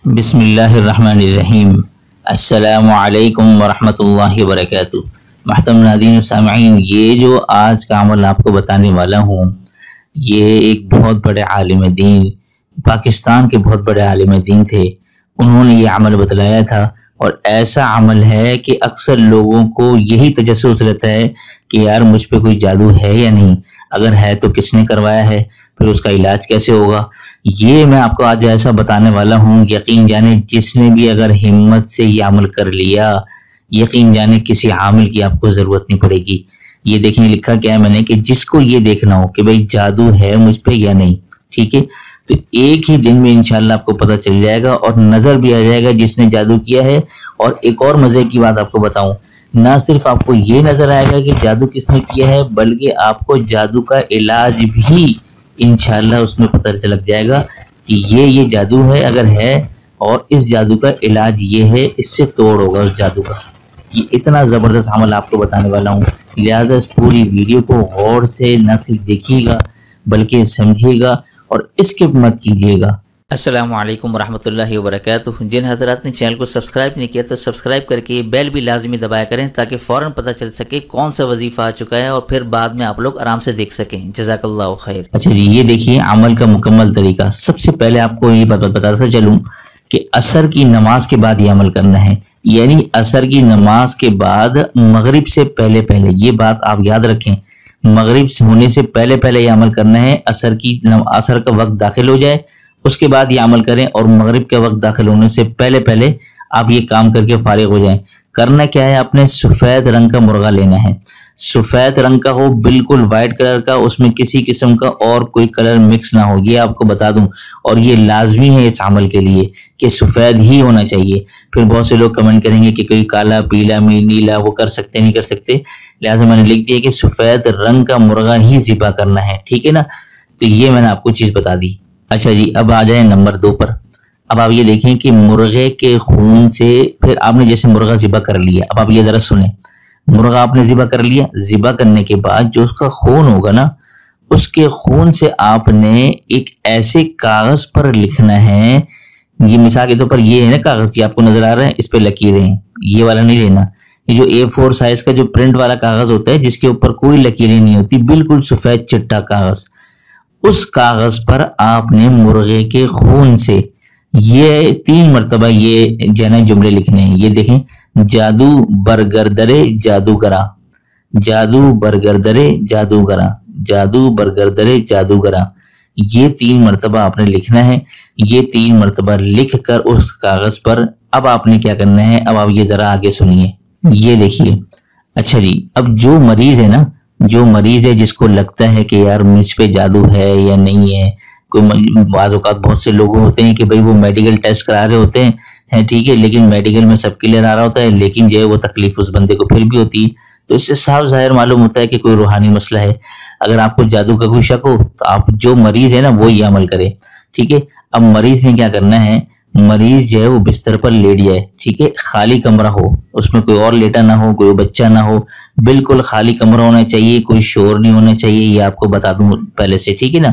بسم اللہ الرحمن الرحیم۔ السلام علیکم ورحمۃ اللہ وبرکاتہ۔ محترم ناظرین و سامعین، یہ جو آج کا عمل آپ کو بتانے والا ہوں، یہ ایک بہت بڑے عالم دین، پاکستان کے بہت بڑے عالم دین تھے، انہوں نے یہ عمل بتلایا تھا۔ اور ایسا عمل ہے کہ اکثر لوگوں کو یہی تجسس رہتا ہے کہ یار مجھ پہ کوئی جادو ہے یا نہیں، اگر ہے تو کس نے کروایا ہے، پھر اس کا علاج کیسے ہوگا۔ یہ میں آپ کو آج ایسا بتانے والا ہوں، یقین جانے جس نے بھی اگر ہمت سے یہ عمل کر لیا، یقین جانے کسی عامل کی آپ کو ضرورت نہیں پڑے گی۔ یہ دیکھیں لکھا کیا ہے میں نے، کہ جس کو یہ دیکھنا ہو کہ بھئی جادو ہے مجھ پہ یا نہیں، ٹھیک ہے، تو ایک ہی دن میں انشاءاللہ آپ کو پتہ چل جائے گا اور نظر بھی آ جائے گا جس نے جادو کیا ہے۔ اور ایک اور مزے کی بات آپ کو بتاؤں، نہ صرف آپ کو یہ نظر آئے گا کہ جادو کس نے کیا ہے، بلکہ آپ کو جادو کا علاج بھی انشاءاللہ اس میں پتہ لگ جائے گا کہ یہ جادو ہے اگر ہے، اور اس جادو کا علاج یہ ہے، اس سے توڑ ہوگا اس جادو کا۔ یہ اتنا زبردست عمل آپ کو بتانے والا ہوں، لہٰذا اس پوری ویڈیو کو غور سے نہ صرف دیکھیے گا بلکہ سمجھیے گا اور اسکپ مت کیجیے گا۔ السلام علیکم ورحمۃ اللہ وبرکاتہ۔ جن حضرات نے چینل کو سبسکرائب نہیں کیا تو سبسکرائب کر کے بیل بھی لازمی دبایا کریں تاکہ فوراً پتہ چل سکے کون سا وظیفہ آ چکا ہے اور پھر بعد میں آپ لوگ آرام سے دیکھ سکیں۔ جزاک اللہ خیر۔ اچھا جی، یہ دیکھیے عمل کا مکمل طریقہ۔ سب سے پہلے آپ کو یہ بتاتا چلوں کہ عصر کی نماز کے بعد یہ عمل کرنا ہے، یعنی عصر کی نماز کے بعد مغرب سے پہلے یہ بات آپ یاد رکھیں، مغرب ہونے سے پہلے یہ عمل کرنا ہے۔ عصر کا وقت داخل ہو جائے اس کے بعد یہ عمل کریں، اور مغرب کے وقت داخل ہونے سے پہلے آپ یہ کام کر کے فارغ ہو جائیں۔ کرنا کیا ہے، اپنے سفید رنگ کا مرغا لینا ہے، سفید رنگ کا ہو، بالکل وائٹ کلر کا، اس میں کسی قسم کا اور کوئی کلر مکس نہ ہو، یہ آپ کو بتا دوں۔ اور یہ لازمی ہے اس عمل کے لیے کہ سفید ہی ہونا چاہیے۔ پھر بہت سے لوگ کمنٹ کریں گے کہ کوئی کالا، پیلا، نیلا وہ کر سکتے نہیں کر سکتے، لہٰذا میں نے لکھ دیا کہ سفید رنگ کا مرغا ہی ذبح کرنا ہے، ٹھیک ہے نا۔ تو یہ میں نے آپ کو چیز بتا دی۔ اچھا جی، اب آ جائیں نمبر 2 پر۔ اب آپ یہ دیکھیں کہ مرغے کے خون سے، پھر آپ نے جیسے مرغا ذبح کر لیا، اب آپ یہ ذرا سنیں، مرغا آپ نے ذبح کر لیا، ذبح کرنے کے بعد جو اس کا خون ہوگا نا، اس کے خون سے آپ نے ایک ایسے کاغذ پر لکھنا ہے، یہ مثال کے طور پر یہ ہے نا کاغذ، یہ آپ کو نظر آ رہا ہے، اس پہ لکیریں ہیں، یہ والا نہیں لینا، یہ جو A4 سائز کا جو پرنٹ والا کاغذ ہوتا ہے جس کے اوپر کوئی لکیریں نہیں ہوتی، بالکل سفید چٹا کاغذ، اس کاغذ پر آپ نے مرغے کے خون سے یہ 3 مرتبہ یہ جانا جملے لکھنے ہیں۔ یہ دیکھیں، جادو برگردرے جادوگرا، جادو برگردرے جادوگرا، جادو برگردرے جادوگرا، یہ 3 مرتبہ آپ نے لکھنا ہے۔ یہ 3 مرتبہ لکھ کر اس کاغذ پر اب آپ نے کیا کرنا ہے، اب آپ یہ ذرا آگے سنیے، یہ دیکھیے۔ اچھا جی، اب جو مریض ہے نا، جو مریض ہے جس کو لگتا ہے کہ یار مجھ پہ جادو ہے یا نہیں ہے، کوئی بعض اوقات بہت سے لوگ ہوتے ہیں کہ بھئی وہ میڈیکل ٹیسٹ کرا رہے ہوتے ہیں، ٹھیک ہے، لیکن میڈیکل میں سب کلیئر آ رہا ہوتا ہے، لیکن جو ہے وہ تکلیف اس بندے کو پھر بھی ہوتی ہے، تو اس سے صاف ظاہر معلوم ہوتا ہے کہ کوئی روحانی مسئلہ ہے۔ اگر آپ کو جادو کا کوئی شک ہو تو آپ جو مریض ہے نا وہ یہ عمل کرے، ٹھیک ہے۔ اب مریض نے کیا کرنا ہے، مریض جو ہے وہ بستر پر لیٹ جائے، ٹھیک ہے، خالی کمرہ ہو، اس میں کوئی اور لیٹا نہ ہو، کوئی بچہ نہ ہو، بالکل خالی کمرہ ہونا چاہیے، کوئی شور نہیں ہونا چاہیے، یہ آپ کو بتا دوں پہلے سے، ٹھیک ہے نا۔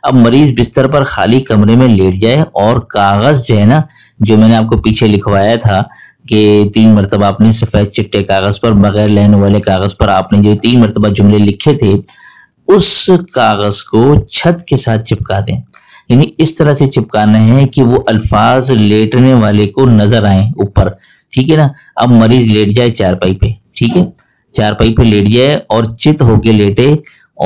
اب مریض بستر پر خالی کمرے میں لیٹ جائے، اور کاغذ جو ہے نا، جو میں نے آپ کو پیچھے لکھوایا تھا کہ 3 مرتبہ آپ نے سفید چٹے کاغذ پر، بغیر لہنے والے کاغذ پر آپ نے جو 3 مرتبہ جملے لکھے تھے، اس کاغذ کو چھت کے ساتھ چپکا دیں، یعنی اس طرح سے چپکانا ہے کہ وہ الفاظ لیٹنے والے کو نظر آئیں اوپر، ٹھیک ہے نا۔ اب مریض لیٹ جائے چارپائی پہ، ٹھیک ہے، چارپائی پہ لیٹ جائے اور چت ہو کے لیٹے،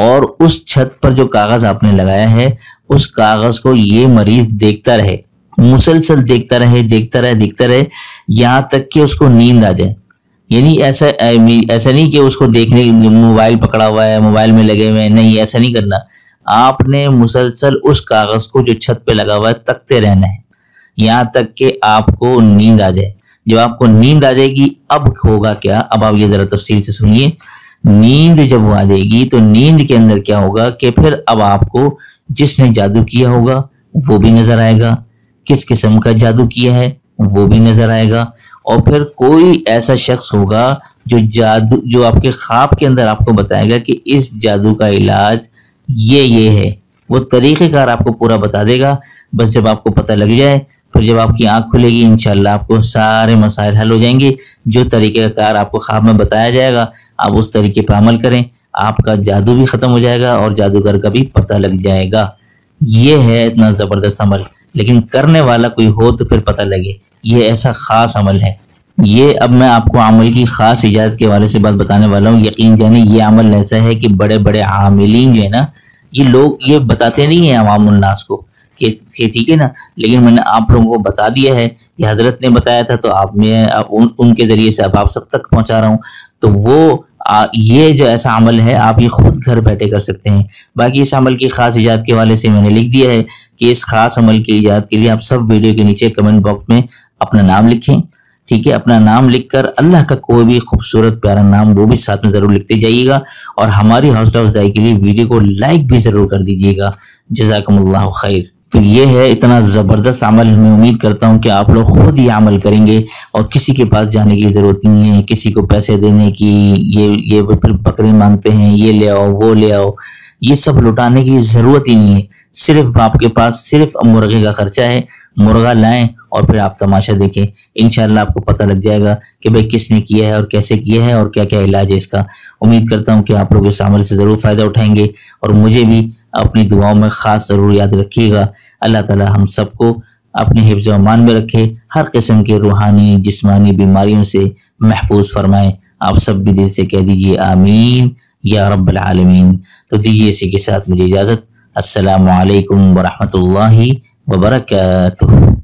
اور اس چھت پر جو کاغذ آپ نے لگایا ہے اس کاغذ کو یہ مریض دیکھتا رہے، مسلسل دیکھتا رہے یہاں تک کہ اس کو نیند آ جائے۔ یعنی ایسا نہیں کہ اس کو دیکھنے موبائل پکڑا ہوا ہے، موبائل میں لگے ہوئے ہیں، نہیں، ایسا نہیں کرنا، آپ نے مسلسل اس کاغذ کو جو چھت پہ لگا ہوا ہے تکتے رہنا ہے یہاں تک کہ آپ کو نیند آ جائے۔ جب آپ کو نیند آ جائے گی اب ہوگا کیا، اب آپ یہ ذرا تفصیل سے سنیے۔ نیند جب وہ آ جائے گی تو نیند کے اندر کیا ہوگا کہ پھر اب آپ کو جس نے جادو کیا ہوگا وہ بھی نظر آئے گا، کس قسم کا جادو کیا ہے وہ بھی نظر آئے گا، اور پھر کوئی ایسا شخص ہوگا جو آپ کے خواب کے اندر آپ کو بتائے گا کہ اس جادو کا علاج یہ ہے، وہ طریقہ کار آپ کو پورا بتا دے گا۔ بس جب آپ کو پتہ لگ جائے پھر جب آپ کی آنکھ کھلے گی انشاءاللہ آپ کو سارے مسائل حل ہو جائیں گے. جو طریقہ کار آپ کو خواب میں بتایا جائے گا آپ اس طریقے پہ عمل کریں, آپ کا جادو بھی ختم ہو جائے گا اور جادوگر کا بھی پتہ لگ جائے گا. یہ ہے اتنا زبردست عمل, لیکن کرنے والا کوئی ہو تو پھر پتہ لگے. یہ ایسا خاص عمل ہے. یہ اب میں آپ کو عمل کی خاص ایجاد کے حوالے سے بات بتانے والا ہوں. یقین جانے یہ عمل ایسا ہے کہ بڑے بڑے عاملین جو ہے نا, یہ لوگ یہ بتاتے نہیں ہیں عوام الناس کو کہ ٹھیک ہے نا, لیکن میں نے آپ لوگوں کو بتا دیا ہے. یہ حضرت نے بتایا تھا تو آپ میں ان کے ذریعے سے اب آپ سب تک پہنچا رہا ہوں. تو وہ یہ جو ایسا عمل ہے آپ یہ خود گھر بیٹھے کر سکتے ہیں. باقی اس عمل کی خاص ایجاد کے حوالے سے میں نے لکھ دیا ہے کہ اس خاص عمل کی ایجاد کے لیے آپ سب ویڈیو کے نیچے کمنٹ باکس میں اپنا نام لکھیں. ٹھیک ہے, اپنا نام لکھ کر اللہ کا کوئی بھی خوبصورت پیارا نام وہ بھی ساتھ میں ضرور لکھتے جائیے گا, اور ہماری حوصلہ افزائی کے لیے ویڈیو کو لائک بھی ضرور کر دیجیے گا. جزاکم اللہ خیر. تو یہ ہے اتنا زبردست عمل. میں امید کرتا ہوں کہ آپ لوگ خود یہ عمل کریں گے اور کسی کے پاس جانے کی ضرورت نہیں ہے, کسی کو پیسے دینے کی. یہ پھر بکرے مانگتے ہیں, یہ لے آؤ وہ لے آؤ, یہ سب لٹانے کی ضرورت ہی نہیں ہے. صرف آپ کے پاس صرف مرغے کا خرچہ ہے, مرغا لائیں اور پھر آپ تماشا دیکھیں. انشاءاللہ آپ کو پتہ لگ جائے گا کہ بھئی کس نے کیا ہے اور کیسے کیا ہے اور کیا کیا علاج ہے اس کا. امید کرتا ہوں کہ آپ لوگ اس عمل سے ضرور فائدہ اٹھائیں گے, اور مجھے بھی اپنی دعاؤں میں خاص ضرور یاد رکھیے گا. اللہ تعالی ہم سب کو اپنے حفظ و امان میں رکھے, ہر قسم کے روحانی جسمانی بیماریوں سے محفوظ فرمائے. آپ سب بھی دل سے کہہ دیجئے آمین یا رب العالمین. تو دیجئے اسی کے ساتھ مجھے اجازت. السلام علیکم ورحمۃ اللہ وبرکاتہ.